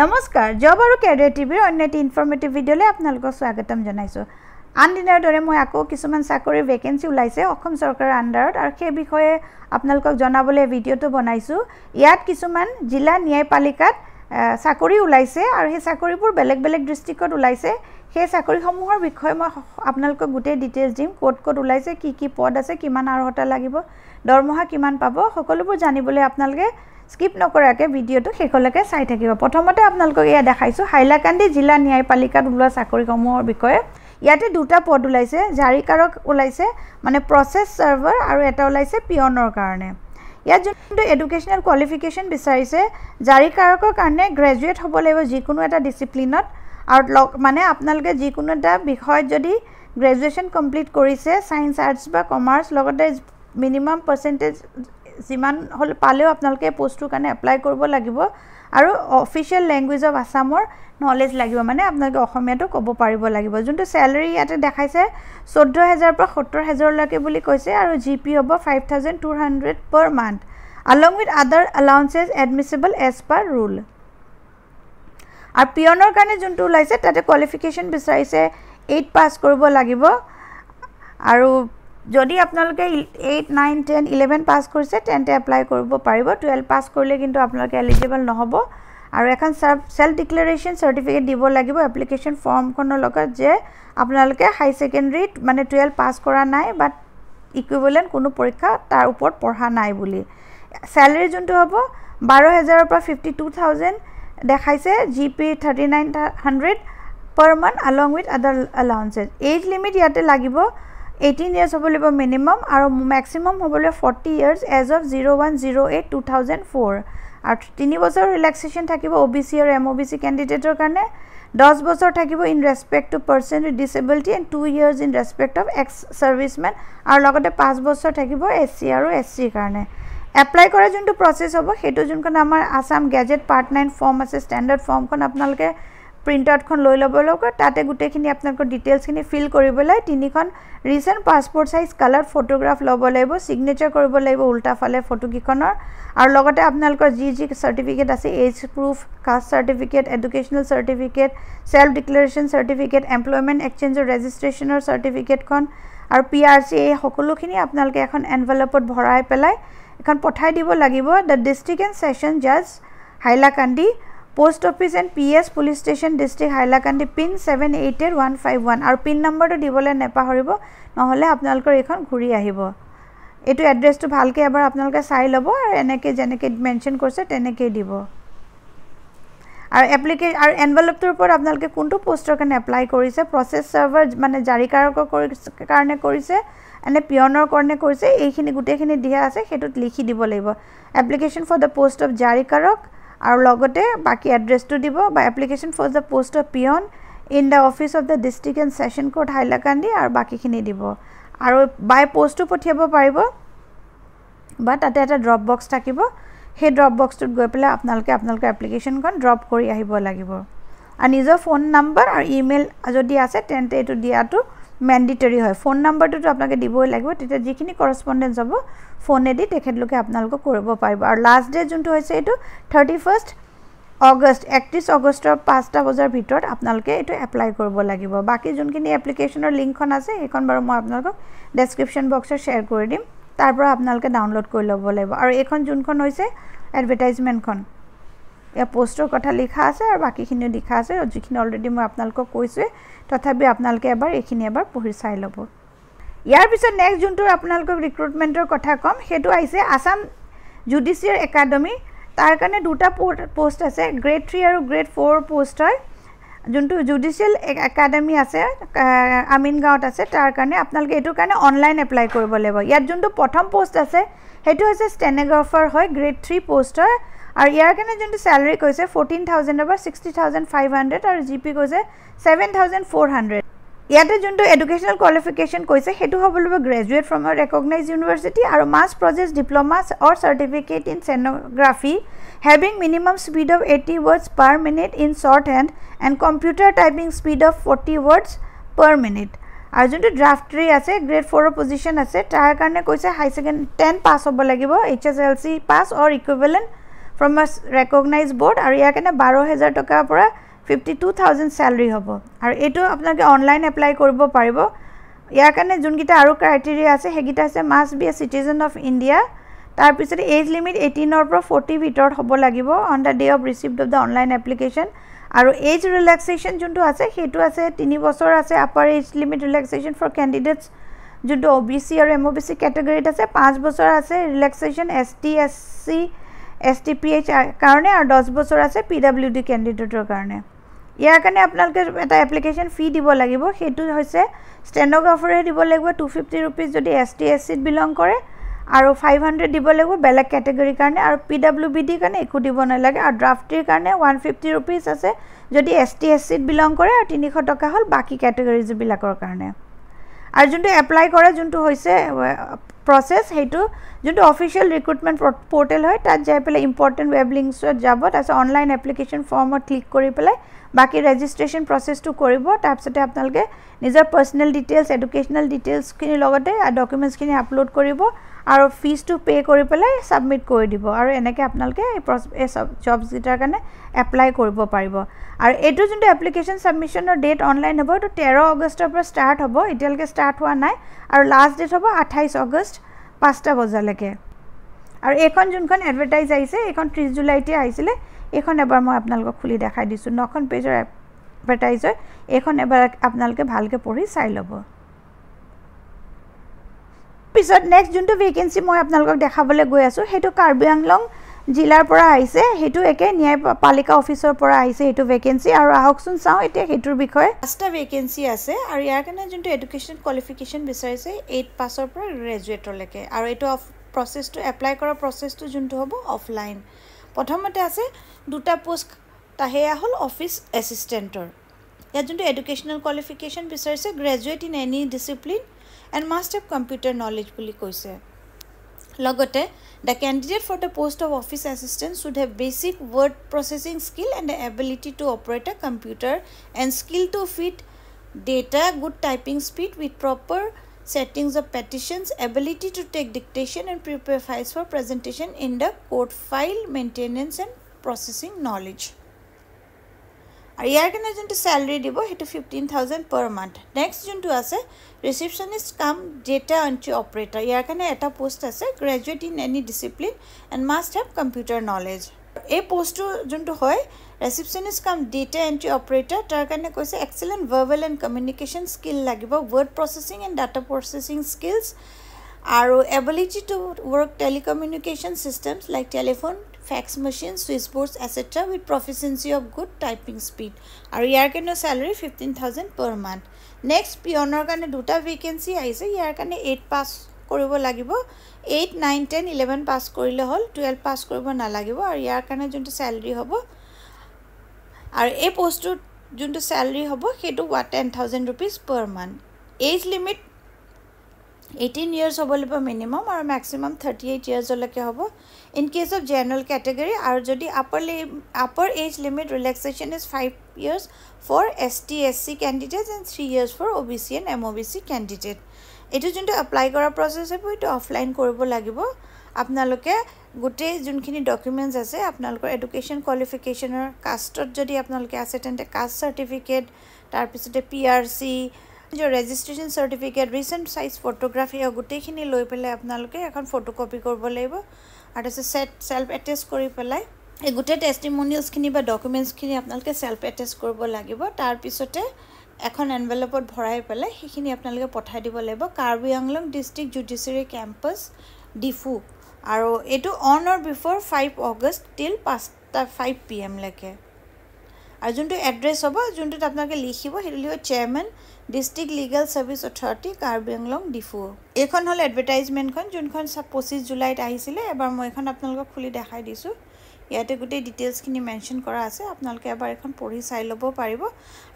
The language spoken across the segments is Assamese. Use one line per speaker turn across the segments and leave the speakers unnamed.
নমস্কাৰ জব আৰু কেৰিয়াৰ টিভিৰ অন্য এটি ইনফৰমেটিভ ভিডিঅ'লৈ আপোনালোকক স্বাগতম জনাইছোঁ। আন দিনৰ দৰে মই আকৌ কিছুমান চাকৰিৰ ভেকেন্সি ওলাইছে অসম চৰকাৰৰ আণ্ডাৰত আৰু সেই বিষয়ে আপোনালোকক জনাবলৈ ভিডিঅ'টো বনাইছোঁ। ইয়াত কিছুমান জিলা ন্যায়পালিকাত চাকৰি ওলাইছে আৰু সেই চাকৰিবোৰ বেলেগ বেলেগ ডিষ্ট্ৰিক্টত ওলাইছে। সেই চাকৰিসমূহৰ বিষয়ে মই আপোনালোকক গোটেই ডিটেইলছ দিম। ক'ত ওলাইছে, কি পদ আছে, কিমান আৰ্হতা লাগিব, দৰমহা কিমান পাব, সকলোবোৰ জানিবলৈ আপোনালোকে স্কিপ নকৰাকে ভিডিঅ'টো শেষলৈকে চাই থাকিব। প্ৰথমতে আপোনালোকক এয়া দেখাইছোঁ হাইলাকান্দি জিলা ন্যায়পালিকাত ওলোৱা চাকৰিসমূহৰ বিষয়ে। ইয়াতে দুটা পদ ওলাইছে, জাৰিকাৰক ওলাইছে মানে প্ৰচেছ চাৰ্ভাৰ আৰু এটা ওলাইছে পিয়নৰ কাৰণে। ইয়াত যোনটো এডুকেশ্যনেল কোৱালিফিকেশ্যন বিচাৰিছে, জাৰিকাৰকৰ কাৰণে গ্ৰেজুৱেট হ'ব লাগিব যিকোনো এটা ডিচিপ্লিনত আৰু মানে আপোনালোকে যিকোনো এটা বিষয়ত যদি গ্ৰেজুৱেশ্যন কমপ্লিট কৰিছে ছায়েন্স আৰ্টছ বা কমাৰ্চ, লগতে মিনিমাম পাৰ্চেণ্টেজ যিমান হ'ল পালেও আপোনালোকে পোষ্টটোৰ কাৰণে এপ্লাই কৰিব লাগিব আৰু অফিচিয়েল লেংগুৱেজ অফ আছামৰ নলেজ লাগিব, মানে আপোনালোকে অসমীয়াটো ক'ব পাৰিব লাগিব। যোনটো চেলাৰী ইয়াতে দেখাইছে 14,000 পৰা 70,000লৈকে বুলি কৈছে আৰু GP হ'ব 5,200 per month along with other allowances admissible as per rule। আৰু পিয়নৰ কাৰণে যোনটো ওলাইছে তাতে কোৱালিফিকেশ্যন বিচাৰিছে 8 পাছ কৰিব লাগিব আৰু যদি আপোনালোকে 8, 9, 10, 11 পাছ কৰিছে তেন্তে এপ্লাই কৰিব পাৰিব। 12 পাছ কৰিলে কিন্তু আপোনালোকে এলিজিবল নহ'ব আৰু এখন সেল্ফ ডিক্লেৰেশ্যন চাৰ্টিফিকেট দিব লাগিব এপ্লিকেশ্যন ফৰ্মখনৰ লগত যে আপোনালোকে হাই ছেকেণ্ডেৰীত মানে 12 পাছ কৰা নাই বা ইকুইভেলেণ্ট কোনো পৰীক্ষা তাৰ ওপৰত পঢ়া নাই বুলি। চেলাৰী যোনটো হ'ব 12,000 পৰা 52,000 দেখাইছে, GP 3,900 per month along with other allowances। Age limit ইয়াতে লাগিব 18 years হ'ব লাগিব মিনিমাম আৰু মেক্সিমাম হ'ব লাগিব 40 years as of 01/08/2004 আৰু 3 বছৰ ৰিলেক্সেশ্যন থাকিব OBC আৰু MOBC কেণ্ডিডেটৰ কাৰণে, 10 বছৰ থাকিব in respect to person with disability and 2 years in respect of ex servicemen আৰু লগতে 5 বছৰ থাকিব SC আৰু SCৰ কাৰণে। এপ্লাই কৰা যোনটো প্ৰচেছ হ'ব সেইটো যোনখন আমাৰ আছাম গেজেট পাৰ্ট 9 ফৰ্ম আছে, ষ্টেণ্ডাৰ্ড ফৰ্মখন আপোনালোকে প্ৰিণ্ট আউটখন লৈ ল'ব লাগিব। তাতে গোটেইখিনি আপোনালোকৰ ডিটেইলছখিনি ফিল কৰিবলৈ 3খন recent passport size colour photograph ল'ব লাগিব, ছিগনেচাৰ কৰিব লাগিব উল্টা ফালে ফটোকেইখনৰ আৰু লগতে আপোনালোকৰ যি চাৰ্টিফিকেট আছে age proof, caste certificate, educational certificate, self declaration certificate, employment এক্সচেঞ্জৰ ৰেজিষ্ট্ৰেশ্যনৰ চাৰ্টিফিকেটখন আৰু PRC এই সকলোখিনি আপোনালোকে এখন এনভেলপত ভৰাই পেলাই এখন পঠাই দিব লাগিব। দ্য ডিষ্ট্ৰিক্ট এণ্ড ছেশ্যন জাজ Hailakandi, post office and PS police station district Hailakandi, pin 788151 আৰু পিন নম্বৰটো দিবলৈ নেপাহৰিব, নহ'লে আপোনালোকৰ এইখন ঘূৰি আহিব। এইটো এড্ৰেছটো ভালকৈ এবাৰ আপোনালোকে চাই ল'ব আৰু এনেকৈ যেনেকৈ মেনশ্যন কৰিছে তেনেকৈয়ে দিব। আৰু আৰু এনভেলপটোৰ ওপৰত আপোনালোকে কোনটো পোষ্টৰ কাৰণে এপ্লাই কৰিছে, প্ৰচেছ চাৰ্ভাৰ মানে জাৰিকাৰকৰ কাৰণে কৰিছে এনে পিয়নৰ কাৰণে কৰিছে, এইখিনি গোটেইখিনি দিয়া আছে, সেইটোত লিখি দিব লাগিব application for the post of জাৰিকাৰক আৰু লগতে বাকী এড্ৰেছটো দিব বা application for the post of peon in the office of the district and session court Hailakandi আৰু বাকীখিনি দিব আৰু বাই পোষ্টো পঠিয়াব পাৰিব বা তাতে এটা ড্ৰপ বক্স থাকিব, সেই ড্ৰপ বক্সটোত গৈ পেলাই আপোনালোকৰ এপ্লিকেশ্যনখন ড্ৰপ কৰি আহিব লাগিব আৰু নিজৰ ফোন নম্বৰ আৰু ইমেইল যদি আছে তেন্তে এইটো দিয়াটো মেণ্ডিটৰী হয়। ফোন নম্বৰটোতো আপোনালোকে দিবই লাগিব, তেতিয়া যিখিনি কৰস্পণ্ডেঞ্চ হ'ব ফোনেদি তেখেতলোকে আপোনালোকক কৰিব পাৰিব। আৰু লাষ্ট ডেট যোনটো হৈছে এইটো 31 আগষ্ট, 31 আগষ্টৰ 5টা বজাৰ ভিতৰত আপোনালোকে এইটো এপ্লাই কৰিব লাগিব। বাকী যোনখিনি এপ্লিকেশ্যনৰ লিংকখন আছে সেইখন বাৰু মই আপোনালোকক ডেছক্ৰিপশ্যন বক্সত শ্বেয়াৰ কৰি দিম, তাৰ পৰা আপোনালোকে ডাউনলোড কৰি ল'ব লাগিব। আৰু এইখন যোনখন হৈছে এডভাৰটাইজমেণ্টখন, ইয়াৰ পোষ্টৰ কথা লিখা আছে আৰু বাকীখিনিও লিখা আছে, যিখিনি অলৰেডি মই আপোনালোকক কৈছোঁৱেই, তথাপি আপোনালোকে এইখিনি এবাৰ পঢ়ি চাই ল'ব। ইয়াৰ পিছত নেক্সট যোনটো আপোনালোকক ৰিক্ৰুটমেণ্টৰ কথা ক'ম সেইটো আহিছে আছাম জুডিচিয়েল একাডেমি। তাৰ কাৰণে দুটা পোষ্ট আছে, গ্ৰেড 3 আৰু গ্ৰেড 4 পোষ্ট হয়। যোনটো জুডিচিয়েল একাডেমি আছে আমিনগাঁৱত আছে, তাৰ কাৰণে আপোনালোকে এইটোৰ কাৰণে অনলাইন এপ্লাই কৰিব লাগিব। ইয়াত যোনটো প্ৰথম পোষ্ট আছে সেইটো হৈছে ষ্টেনগ্ৰাফাৰ হয়, গ্ৰেড 3 পোষ্ট হয় আৰু ইয়াৰ কাৰণে যোনটো চেলাৰী কৈছে 14,000 পৰা 60,500 আৰু GP কৈছে 7,400। ইয়াতে যোনটো এডুকেশ্যনেল কোৱালিফিকেশ্যন কৈছে সেইটো হ'ব লাগিব graduate from a recognise university আৰু must possess diploma or certificate in stenography having minimum speed of 80 words per minute in shorthand and computer typing speed of 40 words per minute। আৰু যোনটো ড্ৰাফটাৰী আছে গ্ৰেড 4ৰ পজিশ্যন আছে তাৰ কাৰণে কৈছে হাই ছেকেণ্ডেৰী 10 পাছ হ'ব লাগিব, HSLC pass or equivalent from a recognized board আৰু ইয়াৰ কাৰণে 12000 টকাৰ পৰা 52000 salary হ'ব আৰু এটো আপোনালোকে অনলাইন এপ্লাই কৰিব পাৰিব ইয়াৰ কাৰণে যোনকিটা আৰু ক্ৰাইটেৰিয়া আছে হেগিটা আছে must be a citizen of India তাৰ পিছতে এজ লিমিট 18 ৰ পৰা 40 ভিতৰত হ'ব লাগিব on the day of receipt of the online application আৰু এজ ৰিলেক্সেশন যোনটো আছে হেতু আছে 3 বছৰ আছে upper age limit relaxation for candidates যোনটো OBC আৰু MOBC ক্যাটাগৰীত আছে 5 বছৰ আছে ৰিলেক্সেশন ST SC STPH কাৰণে আৰু 10 বছৰ আছে PWD ক্যান্ডিডেটৰ কাৰণে ইয়াৰ কাৰণে আপোনালোকে এটা এপ্লিকেশন ফি দিব লাগিব হেতু হৈছে স্টেনোগ্ৰাফাৰে দিব লাগিব 250 रुपीस যদি ST SC বিলং কৰে আৰু 500 দিব লাগিব বেলেগ ক্যাটাগৰী কাৰণে আৰু PWD কাৰণে একো দিব নালাগে আৰু ড্ৰাফটিৰ কাৰণে 150 रुपीस আছে যদি ST SC বিলং কৰে আৰু 300 টকা হল বাকি ক্যাটাগৰীজ বিলাকৰ কাৰণে আৰু যোনটো এপ্লাই কৰে যোনটো হৈছে process হেতু যোনটো অফিশিয়াল ৰিক্ৰুটমেন্ট পোৰ্টেল হয় তাত যাই পেলে ইম্পৰ্টেন্ট ওয়েব লিংকছত যাব তাছে অনলাইন এপ্লিকেশন ফৰ্মত ক্লিক কৰি পেলে বাকি ৰেজিষ্ট্ৰেচন প্ৰসেসটো কৰিব তাৰপিছতে আপোনালোকে নিজৰ পাৰ্সোনাল ডিটেইলছ এডুকেশনাল ডিটেইলছ খিনি লগতে ডকুমেন্টছ খিনি আপলোড কৰিব আৰু ফিজ টু পে কৰি পেলে সাবমিট কৰি দিব আৰু এনেকৈ আপোনালোকে এই জবছ গিটাৰ কাৰণে এপ্লাই কৰিব পাৰিব আৰু এটো যোনটো এপ্লিকেশন সাবমিশনৰ ডেট অনলাইন হ'ব তো 13 আগষ্টৰ পৰা স্টাৰ্ট হ'ব এতিয়ালৈকে স্টাৰ্ট হোৱা নাই আৰু লাষ্ট ডেট হ'ব 28 আগষ্ট 5টা বজালৈকে আৰু এখন যোনখন এডভাৰটাইজ আহিছে এখন 30 জুলাইতে আহিছিলে এখন এবাৰ মই আপোনালোকক খুলি দেখাই দিছো নখন পেজৰ এডভাৰটাইজ হয় এখন এবাৰ আপোনালোকে ভালকে পঢ়ি চাই ল'ব পিছত নেক্সট যোনটো ভেকেন্সি মই আপোনালোকক দেখাবলৈ গৈ আছো হেতু কাৰ্বি আংলং জিলাৰ পৰা আহিছে হেতু একে ন্যায় পালিকা অফিচৰ পৰা আহিছে হেতু ভেকেন্সি আৰু আহকচোন চাও এতিয়া হেতুৰ বিষয়ে পাঁচটা ভেকেন্সি আছে আৰু ইয়াৰ কাৰণে যোনটো এডুকেশন কোৱালিফিকেশন বিচাৰিছে 8 পাছৰ পৰা গ্ৰেজুৱেটলৈকে আৰু এটো প্ৰসেসটো এপ্লাই কৰা প্ৰসেসটো যোনটো হ'ব অফলাইন প্ৰথমতে আছে দুটা পোষ্ট তাহেয়া হল অফিস এসিস্ট্যান্টৰ ইয়াত যোনটো এডুকেশনাল কোৱালিফিকেশন বিচাৰিছে graduate in any discipline and must have computer knowledge বুলি কৈছে লগতে the candidate for the post of office assistant should have basic word processing skill and the ability to operate a computer and skill to feed data good typing speed with proper settings of petitions ability to take dictation and prepare files for presentation in the court file maintenance and processing knowledge আৰু ইয়াৰ কাৰণে যোনটো স্যালাৰি দিব হেতু 15000 per month নেক্সট যোনটো আছে ৰিসেপশনিষ্ট কাম ডেটা এন্ট্ৰি অপাৰেটৰ ইয়াৰ কাৰণে এটা পোষ্ট আছে graduate in any discipline and must have computer knowledge এই পোষ্টটো যোনটো হয় ৰিসেপশনিষ্ট কাম ডেটা এন্ট্ৰি অপাৰেটৰ তাৰ কাৰণে কৈছে excellent verbal and communication skill লাগিব word processing and data processing skills আৰু ability to work telecommunication systems like telephone fax machines switchboards etc with proficiency of good typing speed আৰু ইয়াৰ কাৰণে salary 15000 per month next pioneer কাৰণে দুটা vacancy আহিছে ইয়াৰ কাৰণে 8 পাস কৰিব লাগিব 8 9 10 11 পাস কৰিলে হল 12 পাস কৰিব নালাগিব আৰু ইয়াৰ কাৰণে যোনটো salary হ'ব আৰু এই পোষ্টটো যোনটো salary হ'ব হেতু 10000 rupees per month age limit 18 years হ'ব minimum or maximum 38 years লকে হ'ব in case of general category আৰু যদি upper age limit relaxation is 5 years for ST SC candidates and 3 years for OBC and MOBC candidate এটো যোনটো এপ্লাই কৰা process হ'ব এটো অফলাইন কৰিব লাগিব আপোনালোকে গুটে যোনখিনি ডকুমেন্টস আছে আপোনালোকৰ এডুকেশন কোৱালিফিকেশনৰ কাষ্টত যদি আপোনালোকে আছে তেন্তে কাষ্ট সাৰ্টিফিকেট তাৰ পিছতে PRC जो registration certificate recent size photography और गुटे खिनी लोई पहले अपना लोग के अकाउंट photocopy कर बोले वो आटे से set self attest करी पहले ये गुटे testimonials खिनी बा documents खिनी अपना लोग के self attest कर बोला गे वो तार पिसोटे अकाउंट envelope पर भराए पहले ही खिनी अपना लोग के पठाई दी बोले वो Karbi Anglong district judiciary campus Diphu आरो ये तो on or before 5 August till 5 PM लेके আর যোনটো এড্ৰেছ হ'ব যোনটো আপোনালোকে লিখিব হেতু লিখিব chairman district legal service authority Karbi Anglong Diphu এখন হল এডভাৰটাইজমেন্টখন যোনখন 25 জুলাইত আহিছিলে এবাৰ মই এখন আপোনালোকক খুলি দেখাই দিছো ইয়াতে গুটে ডিটেইলছ খিনি মেনশন কৰা আছে আপোনালোকে এবাৰ এখন পঢ়ি চাই ল'ব পাৰিব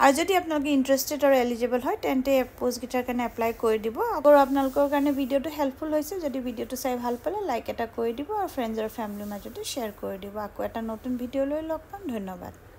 আৰু যদি আপোনালোকে ইন্টাৰেষ্টেড আৰু এলিজিবল হয় তেন্তে পোষ্ট গিটাৰ কাৰণে এপ্লাই কৰি দিব আৰু আপোনালোকৰ কাৰণে ভিডিওটো হেল্পফুল হৈছে যদি ভিডিওটো চাই ভাল পালে লাইক এটা কৰি দিব আৰু ফ্ৰেণ্ডছ আৰু ফ্যামিলিৰ মাজতে শেয়াৰ কৰি দিব আকৌ এটা নতুন ভিডিও লৈ লগ পাম ধন্যবাদ